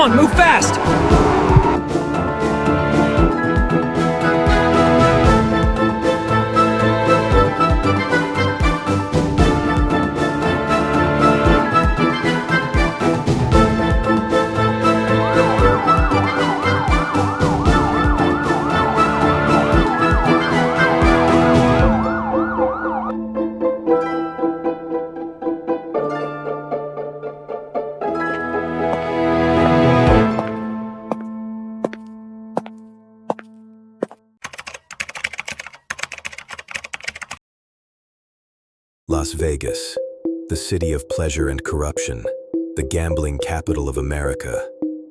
on, move fast! Las Vegas, the city of pleasure and corruption, the gambling capital of America,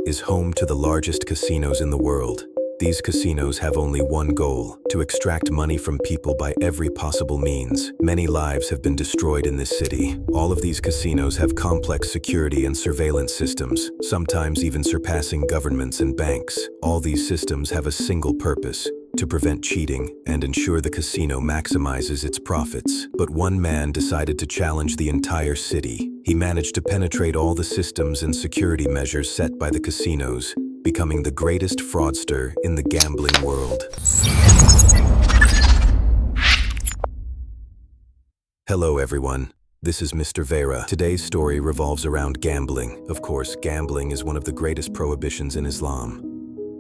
is home to the largest casinos in the world. These casinos have only one goal: to extract money from people by every possible means. Many lives have been destroyed in this city. All of these casinos have complex security and surveillance systems, sometimes even surpassing governments and banks. All these systems have a single purpose: to prevent cheating and ensure the casino maximizes its profits. But one man decided to challenge the entire city. He managed to penetrate all the systems and security measures set by the casinos, becoming the greatest fraudster in the gambling world. Hello everyone, this is Mr. Vera. Today's story revolves around gambling. Of course, gambling is one of the greatest prohibitions in Islam.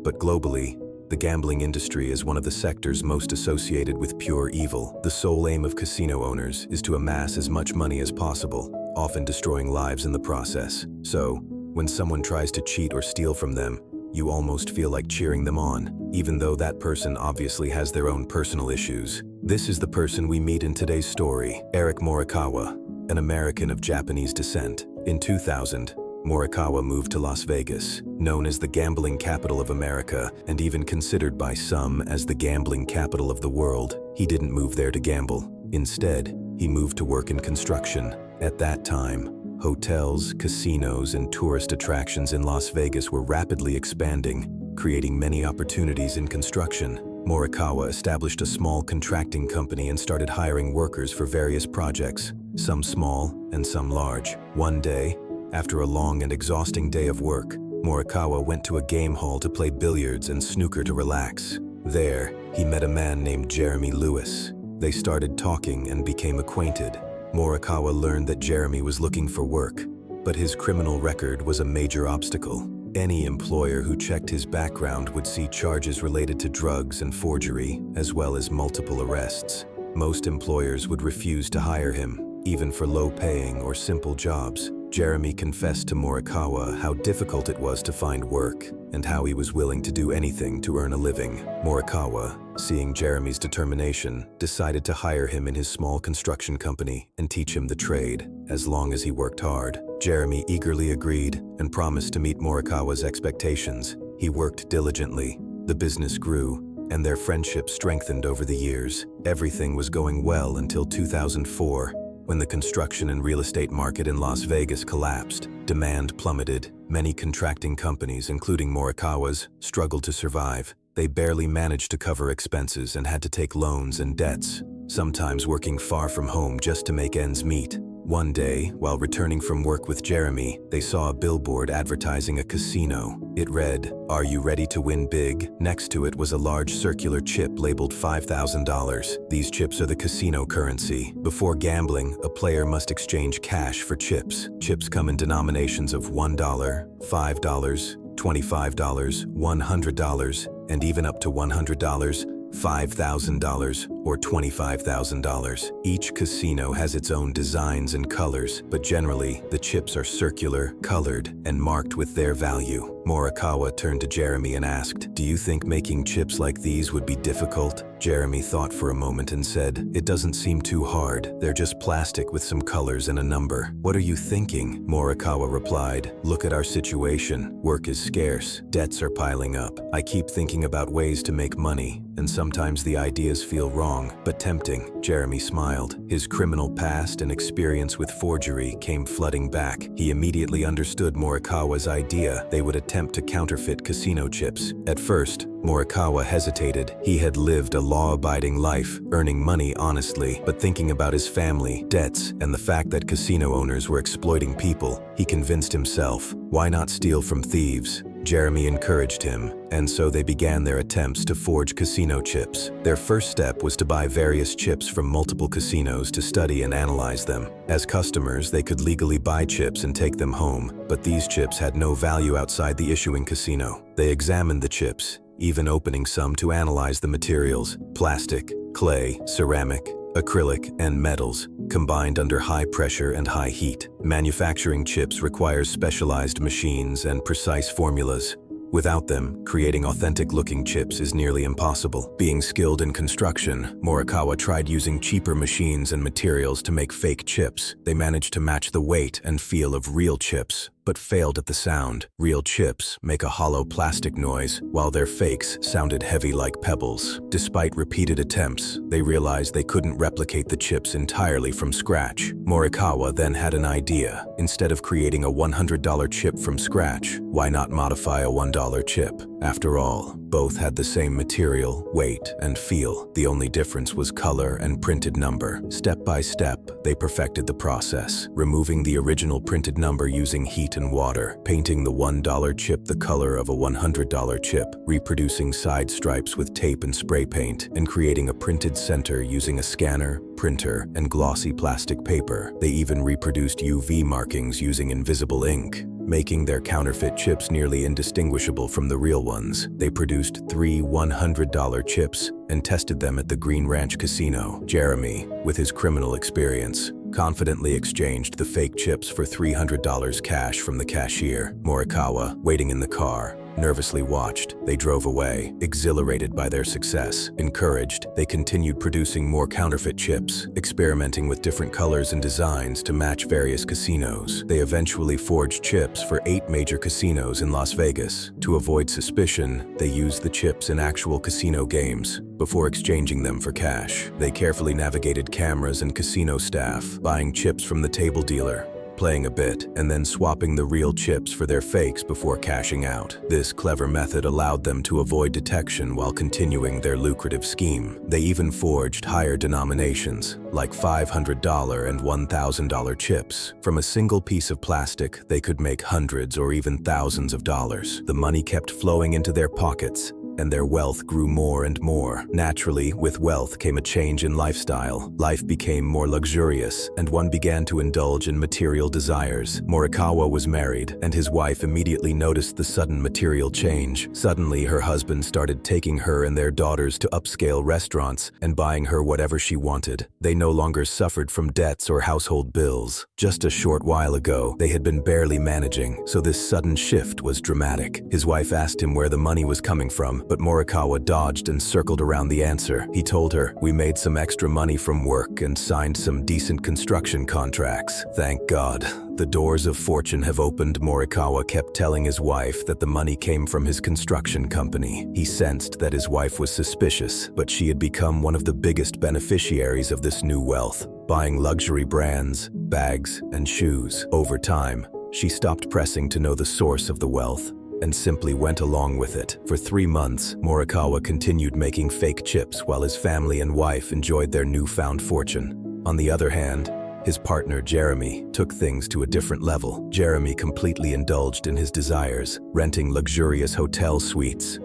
But globally, the gambling industry is one of the sectors most associated with pure evil. The sole aim of casino owners is to amass as much money as possible, often destroying lives in the process. So, when someone tries to cheat or steal from them, you almost feel like cheering them on, even though that person obviously has their own personal issues. This is the person we meet in today's story, Eric Morikawa, an American of Japanese descent. In 2000, Morikawa moved to Las Vegas, known as the gambling capital of America and even considered by some as the gambling capital of the world. He didn't move there to gamble. Instead, he moved to work in construction. At that time, hotels, casinos, and tourist attractions in Las Vegas were rapidly expanding, creating many opportunities in construction. Morikawa established a small contracting company and started hiring workers for various projects, some small and some large. One day, after a long and exhausting day of work, Morikawa went to a game hall to play billiards and snooker to relax. There, he met a man named Jeremy Lewis. They started talking and became acquainted. Morikawa learned that Jeremy was looking for work, but his criminal record was a major obstacle. Any employer who checked his background would see charges related to drugs and forgery, as well as multiple arrests. Most employers would refuse to hire him, even for low-paying or simple jobs. Jeremy confessed to Morikawa how difficult it was to find work and how he was willing to do anything to earn a living. Morikawa, seeing Jeremy's determination, decided to hire him in his small construction company and teach him the trade, as long as he worked hard. Jeremy eagerly agreed and promised to meet Morikawa's expectations. He worked diligently, the business grew, and their friendship strengthened over the years. Everything was going well until 2004. When the construction and real estate market in Las Vegas collapsed, demand plummeted. Many contracting companies, including Morikawa's, struggled to survive. They barely managed to cover expenses and had to take loans and debts, sometimes working far from home just to make ends meet. One day, while returning from work with Jeremy, they saw a billboard advertising a casino. It read, "Are you ready to win big?" Next to it was a large circular chip labeled $5,000. These chips are the casino currency. Before gambling, a player must exchange cash for chips. Chips come in denominations of $1, $5, $25, $100, and even up to $100, $5,000, or $25,000. Each casino has its own designs and colors, but generally, the chips are circular, colored, and marked with their value. Morikawa turned to Jeremy and asked, "Do you think making chips like these would be difficult?" Jeremy thought for a moment and said, "It doesn't seem too hard. They're just plastic with some colors and a number." "What are you thinking?" Morikawa replied. "Look at our situation. Work is scarce. Debts are piling up. I keep thinking about ways to make money, and sometimes the ideas feel wrong. wrong, but tempting. Jeremy smiled. His criminal past and experience with forgery came flooding back. He immediately understood Morikawa's idea. They would attempt to counterfeit casino chips. At first, Morikawa hesitated. He had lived a law-abiding life, earning money honestly, but thinking about his family, debts, and the fact that casino owners were exploiting people, he convinced himself, why not steal from thieves? Jeremy encouraged him, and so they began their attempts to forge casino chips. Their first step was to buy various chips from multiple casinos to study and analyze them. As customers, they could legally buy chips and take them home, but these chips had no value outside the issuing casino. They examined the chips, even opening some to analyze the materials: plastic, clay, ceramic, acrylic, and metals, combined under high pressure and high heat. Manufacturing chips requires specialized machines and precise formulas. Without them, creating authentic-looking chips is nearly impossible. Being skilled in construction, Morikawa tried using cheaper machines and materials to make fake chips. They managed to match the weight and feel of real chips, but failed at the sound. Real chips make a hollow plastic noise, while their fakes sounded heavy like pebbles. Despite repeated attempts, they realized they couldn't replicate the chips entirely from scratch. Morikawa then had an idea. Instead of creating a $100 chip from scratch, why not modify a $1 chip? After all, both had the same material, weight, and feel. The only difference was color and printed number. Step by step, they perfected the process, removing the original printed number using heat and water, painting the $1 chip the color of a $100 chip, reproducing side stripes with tape and spray paint, and creating a printed center using a scanner, printer, and glossy plastic paper. They even reproduced UV markings using invisible ink, making their counterfeit chips nearly indistinguishable from the real ones. They produced 3 $100 chips and tested them at the Green Ranch Casino. Jeremy, with his criminal experience, confidently exchanged the fake chips for $300 cash from the cashier. Morikawa, waiting in the car, nervously watched. They drove away, exhilarated by their success. Encouraged, they continued producing more counterfeit chips, experimenting with different colors and designs to match various casinos. They eventually forged chips for 8 major casinos in Las Vegas. To avoid suspicion, they used the chips in actual casino games before exchanging them for cash. They carefully navigated cameras and casino staff, buying chips from the table dealer, playing a bit, and then swapping the real chips for their fakes before cashing out. This clever method allowed them to avoid detection while continuing their lucrative scheme. They even forged higher denominations, like $500 and $1,000 chips. From a single piece of plastic, they could make hundreds or even thousands of dollars. The money kept flowing into their pockets, and their wealth grew more and more. Naturally, with wealth came a change in lifestyle. Life became more luxurious, and one began to indulge in material desires. Morikawa was married, and his wife immediately noticed the sudden material change. Suddenly, her husband started taking her and their daughters to upscale restaurants and buying her whatever she wanted. They no longer suffered from debts or household bills. Just a short while ago, they had been barely managing, so this sudden shift was dramatic. His wife asked him where the money was coming from, but Morikawa dodged and circled around the answer. He told her, "We made some extra money from work and signed some decent construction contracts. Thank God. The doors of fortune have opened." Morikawa kept telling his wife that the money came from his construction company. He sensed that his wife was suspicious, but she had become one of the biggest beneficiaries of this new wealth, buying luxury brands, bags, and shoes. Over time, she stopped pressing to know the source of the wealth and simply went along with it. For 3 months, Morikawa continued making fake chips while his family and wife enjoyed their newfound fortune. On the other hand, his partner, Jeremy, took things to a different level. Jeremy completely indulged in his desires, renting luxurious hotel suites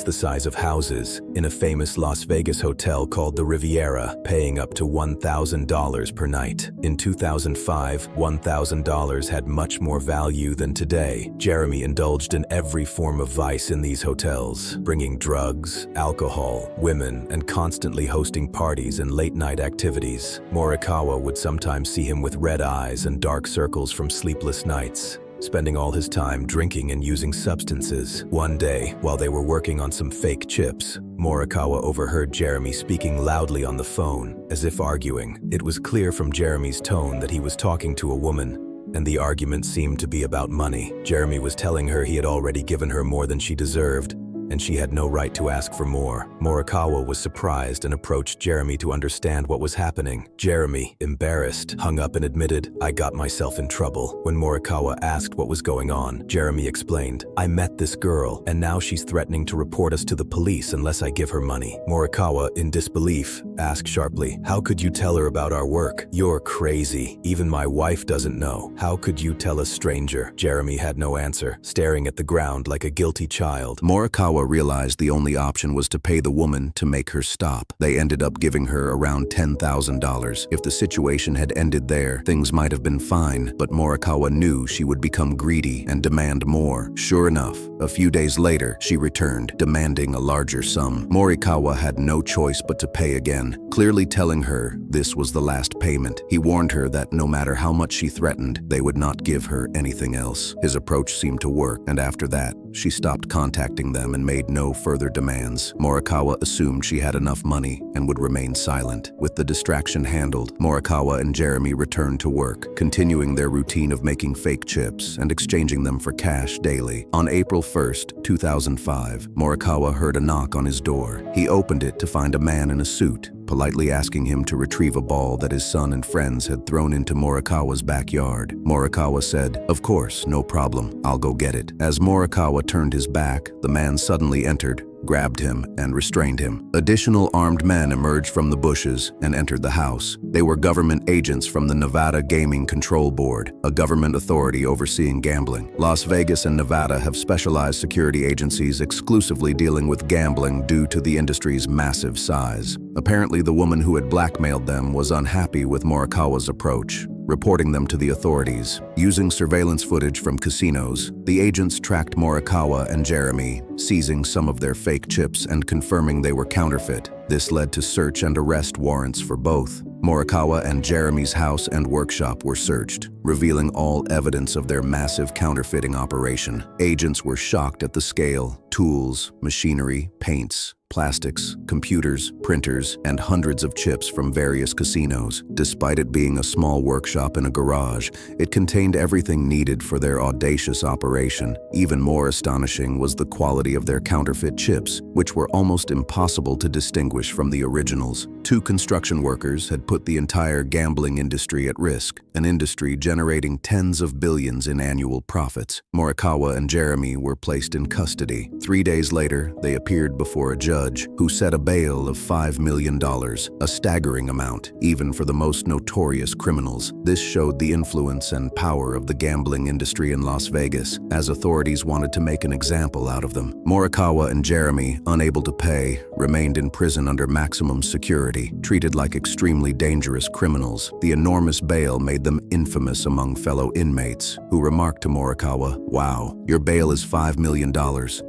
the size of houses, in a famous Las Vegas hotel called the Riviera, paying up to $1,000 per night. In 2005, $1,000 had much more value than today. Jeremy indulged in every form of vice in these hotels, bringing drugs, alcohol, women, and constantly hosting parties and late-night activities. Morikawa would sometimes see him with red eyes and dark circles from sleepless nights, spending all his time drinking and using substances. One day, while they were working on some fake chips, Morikawa overheard Jeremy speaking loudly on the phone, as if arguing. It was clear from Jeremy's tone that he was talking to a woman, and the argument seemed to be about money. Jeremy was telling her he had already given her more than she deserved, and she had no right to ask for more. Morikawa was surprised and approached Jeremy to understand what was happening. Jeremy, embarrassed, hung up and admitted, "I got myself in trouble." When Morikawa asked what was going on, Jeremy explained, "I met this girl, and now she's threatening to report us to the police unless I give her money." Morikawa, in disbelief, asked sharply, "How could you tell her about our work? You're crazy. Even my wife doesn't know. How could you tell a stranger?" Jeremy had no answer, staring at the ground like a guilty child. Morikawa realized the only option was to pay the woman to make her stop. They ended up giving her around $10,000. If the situation had ended there, things might have been fine, but Morikawa knew she would become greedy and demand more. Sure enough, a few days later, she returned, demanding a larger sum. Morikawa had no choice but to pay again, clearly telling her this was the last payment. He warned her that no matter how much she threatened, they would not give her anything else. His approach seemed to work, and after that, she stopped contacting them and made no further demands. Morikawa assumed she had enough money and would remain silent. With the distraction handled, Morikawa and Jeremy returned to work, continuing their routine of making fake chips and exchanging them for cash daily. On April 1st, 2005, Morikawa heard a knock on his door. He opened it to find a man in a suit, politely asking him to retrieve a ball that his son and friends had thrown into Morikawa's backyard. Morikawa said, "Of course, no problem, I'll go get it." As Morikawa turned his back, the man suddenly entered, grabbed him, and restrained him. Additional armed men emerged from the bushes and entered the house. They were government agents from the Nevada Gaming Control Board, a government authority overseeing gambling. Las Vegas and Nevada have specialized security agencies exclusively dealing with gambling due to the industry's massive size. Apparently, the woman who had blackmailed them was unhappy with Morikawa's approach, reporting them to the authorities. Using surveillance footage from casinos, the agents tracked Morikawa and Jeremy, seizing some of their fake chips and confirming they were counterfeit. This led to search and arrest warrants for both. Morikawa and Jeremy's house and workshop were searched, revealing all evidence of their massive counterfeiting operation. Agents were shocked at the scale: tools, machinery, paints, plastics, computers, printers, and hundreds of chips from various casinos. Despite it being a small workshop in a garage, it contained everything needed for their audacious operation. Even more astonishing was the quality of their counterfeit chips, which were almost impossible to distinguish from the originals. Two construction workers had put the entire gambling industry at risk, an industry generating tens of billions in annual profits. Morikawa and Jeremy were placed in custody. 3 days later, they appeared before a judge who set a bail of $5 million, a staggering amount, even for the most notorious criminals. This showed the influence and power of the gambling industry in Las Vegas, as authorities wanted to make an example out of them. Morikawa and Jeremy, unable to pay, remained in prison under maximum security, treated like extremely dangerous criminals. The enormous bail made them infamous among fellow inmates, who remarked to Morikawa, "Wow, your bail is $5 million.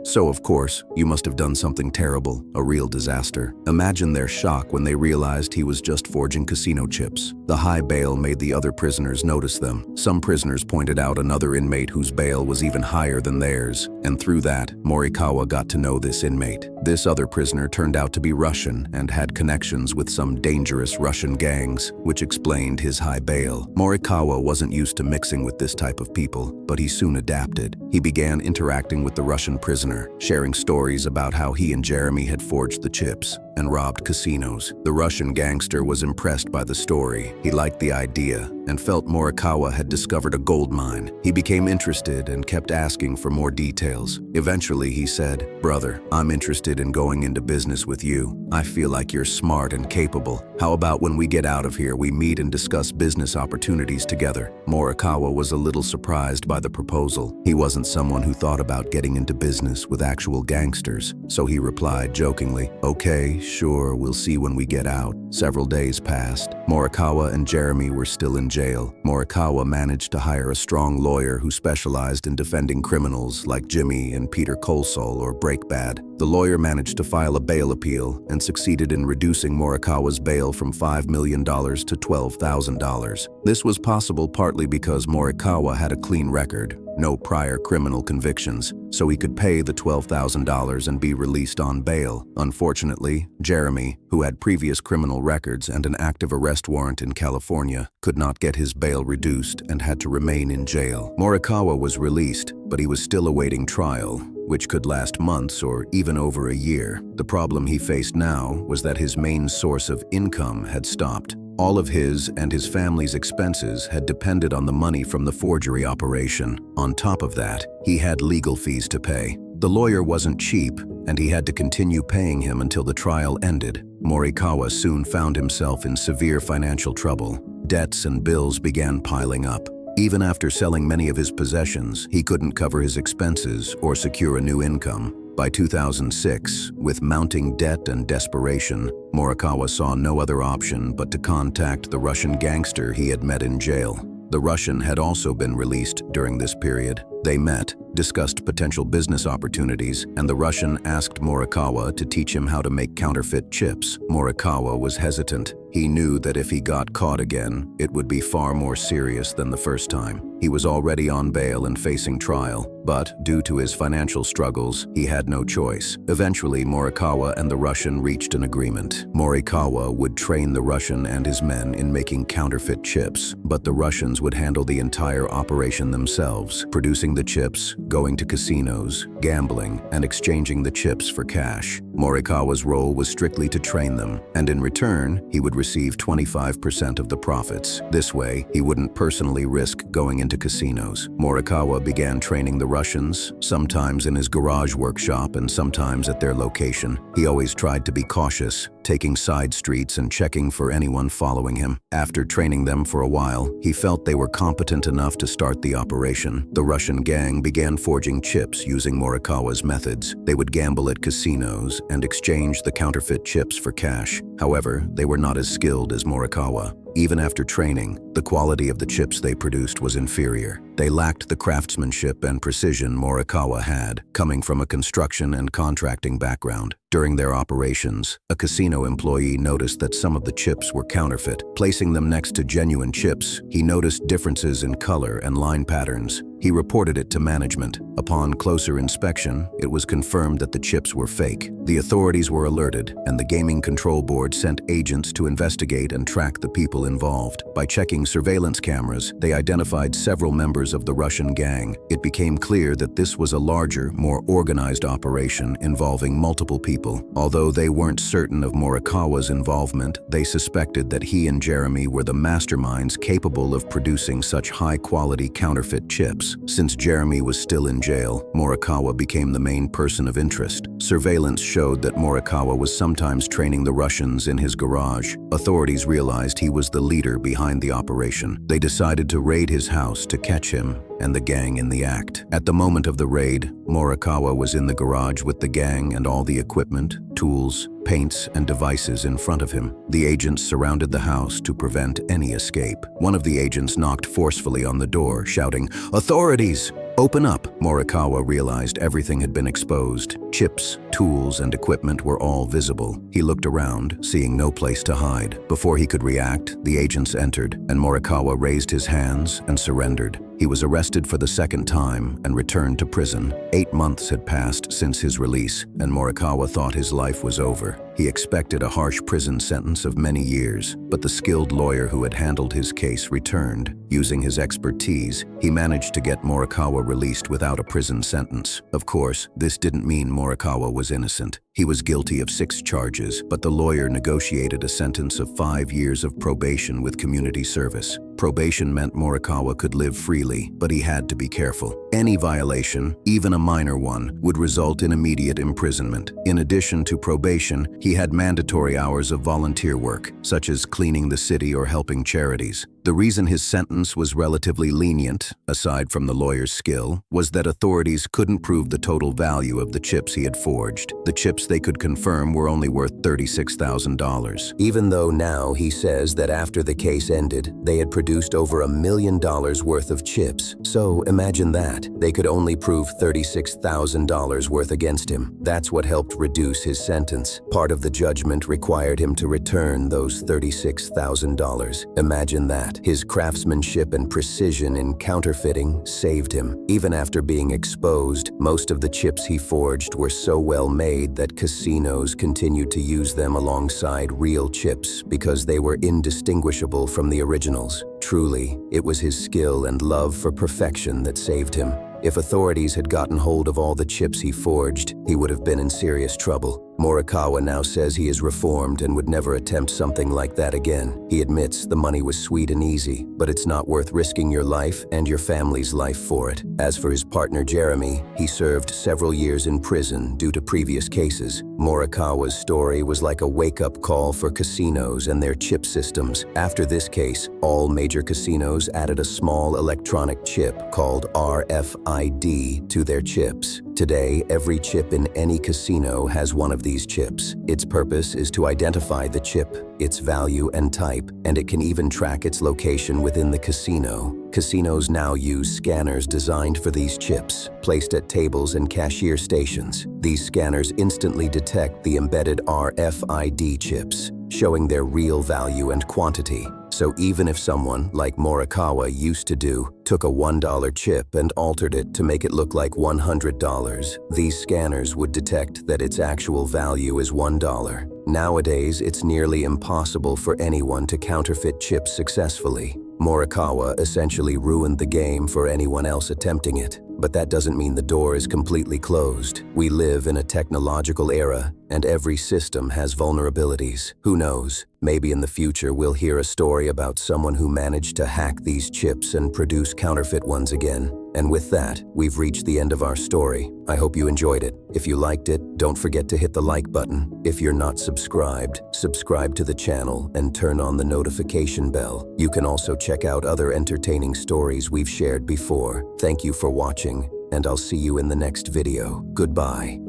So of course, you must have done something terrible, a real disaster." Imagine their shock when they realized he was just forging casino chips. The high bail made the other prisoners notice them. Some prisoners pointed out another inmate whose bail was even higher than theirs, and through that, Morikawa got to know this inmate. This other prisoner turned out to be Russian and had connections with some dangerous Russian gangs, which explained his high bail. Morikawa wasn't used to mixing with this type of people, but he soon adapted. He began interacting with the Russian prisoner, sharing stories about how he and Jeremy had forged the chips and robbed casinos. The Russian gangster was impressed by the story. He liked the idea and felt Morikawa had discovered a gold mine. He became interested and kept asking for more details. Eventually, he said, "Brother, I'm interested in going into business with you. I feel like you're smart and capable. How about when we get out of here, we meet and discuss business opportunities together?" Morikawa was a little surprised by the proposal. He wasn't someone who thought about getting into business with actual gangsters, so he replied jokingly, "Okay, sure, we'll see when we get out." Several days passed. Morikawa and Jeremy were still in jail. Morikawa managed to hire a strong lawyer who specialized in defending criminals like Jimmy and Peter Colsol or Breakbad. The lawyer managed to file a bail appeal and succeeded in reducing Morikawa's bail from $5 million to $12,000. This was possible partly because Morikawa had a clean record, no prior criminal convictions, so he could pay the $12,000 and be released on bail. Unfortunately, Jeremy, who had previous criminal records and an active arrest warrant in California, could not get his bail reduced and had to remain in jail. Morikawa was released, but he was still awaiting trial, which could last months or even over a year. The problem he faced now was that his main source of income had stopped. All of his and his family's expenses had depended on the money from the forgery operation. On top of that, he had legal fees to pay. The lawyer wasn't cheap, and he had to continue paying him until the trial ended. Morikawa soon found himself in severe financial trouble. Debts and bills began piling up. Even after selling many of his possessions, he couldn't cover his expenses or secure a new income. By 2006, with mounting debt and desperation, Morikawa saw no other option but to contact the Russian gangster he had met in jail. The Russian had also been released during this period. They met, discussed potential business opportunities, and the Russian asked Morikawa to teach him how to make counterfeit chips. Morikawa was hesitant. He knew that if he got caught again, it would be far more serious than the first time. He was already on bail and facing trial, but due to his financial struggles, he had no choice. Eventually, Morikawa and the Russian reached an agreement. Morikawa would train the Russian and his men in making counterfeit chips, but the Russians would handle the entire operation themselves, producing the chips, going to casinos, gambling, and exchanging the chips for cash. Morikawa's role was strictly to train them, and in return, he would receive 25% of the profits. This way, he wouldn't personally risk going into casinos. Morikawa began training the Russians, sometimes in his garage workshop and sometimes at their location. He always tried to be cautious, taking side streets and checking for anyone following him. After training them for a while, he felt they were competent enough to start the operation. The Russian gang began forging chips using Morikawa's methods. They would gamble at casinos and exchange the counterfeit chips for cash. However, they were not as skilled as Morikawa. Even after training, the quality of the chips they produced was inferior. They lacked the craftsmanship and precision Morikawa had, coming from a construction and contracting background. During their operations, a casino employee noticed that some of the chips were counterfeit. Placing them next to genuine chips, he noticed differences in color and line patterns. He reported it to management. Upon closer inspection, it was confirmed that the chips were fake. The authorities were alerted, and the Gaming Control Board sent agents to investigate and track the people involved. By checking surveillance cameras, they identified several members of the Russian gang. It became clear that this was a larger, more organized operation involving multiple people. Although they weren't certain of Morikawa's involvement, they suspected that he and Jeremy were the masterminds capable of producing such high-quality counterfeit chips. Since Jeremy was still in jail, Morikawa became the main person of interest. Surveillance showed that Morikawa was sometimes training the Russians in his garage. Authorities realized he was the leader behind the operation. They decided to raid his house to catch him and the gang in the act. At the moment of the raid, Morikawa was in the garage with the gang and all the equipment, tools, paints, and devices in front of him. The agents surrounded the house to prevent any escape. One of the agents knocked forcefully on the door, shouting, "Authorities! Open up!" Morikawa realized everything had been exposed. Chips, tools, and equipment were all visible. He looked around, seeing no place to hide. Before he could react, the agents entered, and Morikawa raised his hands and surrendered. He was arrested for the second time and returned to prison. 8 months had passed since his release, and Morikawa thought his life was over. He expected a harsh prison sentence of many years, but the skilled lawyer who had handled his case returned. Using his expertise, he managed to get Morikawa released without a prison sentence. Of course, this didn't mean Morikawa was innocent. He was guilty of 6 charges, but the lawyer negotiated a sentence of 5 years of probation with community service. Probation meant Morikawa could live freely, but he had to be careful. Any violation, even a minor one, would result in immediate imprisonment. In addition to probation, he had mandatory hours of volunteer work, such as cleaning the city or helping charities. The reason his sentence was relatively lenient, aside from the lawyer's skill, was that authorities couldn't prove the total value of the chips he had forged. The chips they could confirm were only worth $36,000. Even though now he says that after the case ended, they had produced over $1 million worth of chips. So imagine that. They could only prove $36,000 worth against him. That's what helped reduce his sentence. Part of the judgment required him to return those $36,000. Imagine that. talent. His craftsmanship and precision in counterfeiting saved him. Even after being exposed, most of the chips he forged were so well made that casinos continued to use them alongside real chips because they were indistinguishable from the originals. Truly, it was his skill and love for perfection that saved him. If authorities had gotten hold of all the chips he forged, he would have been in serious trouble. Morikawa now says he is reformed and would never attempt something like that again. He admits the money was sweet and easy, but it's not worth risking your life and your family's life for it. As for his partner Jeremy, he served several years in prison due to previous cases. Morikawa's story was like a wake-up call for casinos and their chip systems. After this case, all major casinos added a small electronic chip called RFID to their chips. Today, every chip in any casino has one of these chips. Its purpose is to identify the chip, its value and type, and it can even track its location within the casino. Casinos now use scanners designed for these chips, placed at tables and cashier stations. These scanners instantly detect the embedded RFID chips, showing their real value and quantity. So even if someone, like Morikawa used to do, took a $1 chip and altered it to make it look like $100, these scanners would detect that its actual value is $1. Nowadays, it's nearly impossible for anyone to counterfeit chips successfully. Morikawa essentially ruined the game for anyone else attempting it. But that doesn't mean the door is completely closed. We live in a technological era, and every system has vulnerabilities. Who knows? Maybe in the future we'll hear a story about someone who managed to hack these chips and produce counterfeit ones again. And with that, we've reached the end of our story. I hope you enjoyed it. If you liked it, don't forget to hit the like button. If you're not subscribed, subscribe to the channel and turn on the notification bell. You can also check out other entertaining stories we've shared before. Thank you for watching, and I'll see you in the next video. Goodbye.